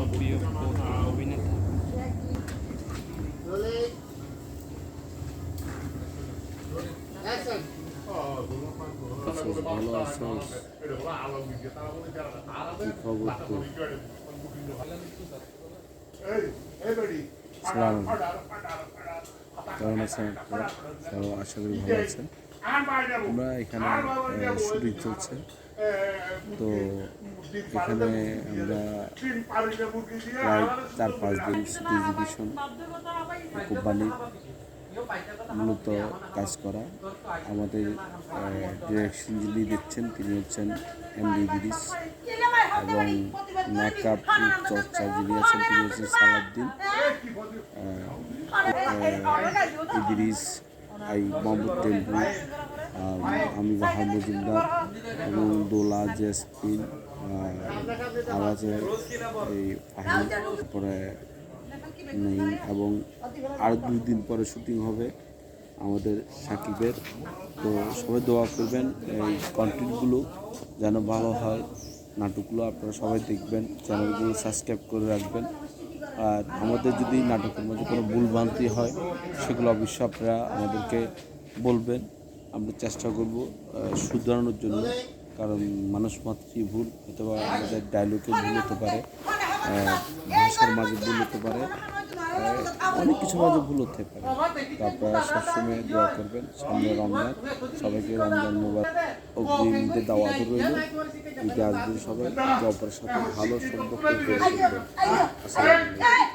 জনপ্রিয় অভিনেতা। ভালো আছোস? কি খবর তোর? সালাম, কেমন আছেন আপনারা? সবাই আশা করি ভালো আছেন। আমরা এখানে শুটিং চলছে, তো এখানে আমরা প্রায় 4-5 দিন সিটি এক্সিবিশন কোম্পানি মূলত কাজ করা। আমাদের ডিরেকশন যিনি দিচ্ছেন তিনি হচ্ছেন এমডি ইদ্রিস, এবং মেকআপ চর্চা যিনি আছেন তিনি হচ্ছেন সালাউদ্দিন ইদ্রিস, মোহাম্মদ টেম্পু, আমি রাহা মজুমদার এবং দোলা জেসপিন আওয়াজে এই ফাহিম, তারপরে নেই, এবং আর 2 দিন পরে শুটিং হবে আমাদের সাকিবের। তো সবাই দোয়া করবেন এই কন্টেন্টগুলো যেন ভালো হয়, নাটকগুলো আপনারা সবাই দেখবেন, চ্যানেলগুলো সাবস্ক্রাইব করে রাখবেন। আর আমাদের যদি নাটকের মধ্যে কোনো ভুলভ্রান্তি হয় সেগুলো অবশ্যই আপনারা আমাদেরকে বলবেন, আমরা চেষ্টা করব শুধরানোর জন্য। কারণ মানুষ মাত্রই ভুল, অথবা আমাদের ডায়লগে ভুল হতে পারে, ভাষার মাঝে ভুল হতে পারে, অনেক কিছু মাঝে ভুল হতে পারে। তো আপনারা সবসময় দোয়া করবেন। সামনে রমজান, সবাইকে রমজান মোবারক অগ্রিম ঈদের দাওয়াত রইল। ঈদে আসবেন সবাই, অপরের সাথে ভালো সম্পর্ক গড়ে তুলবেন। আসসালামু আলাইকুম।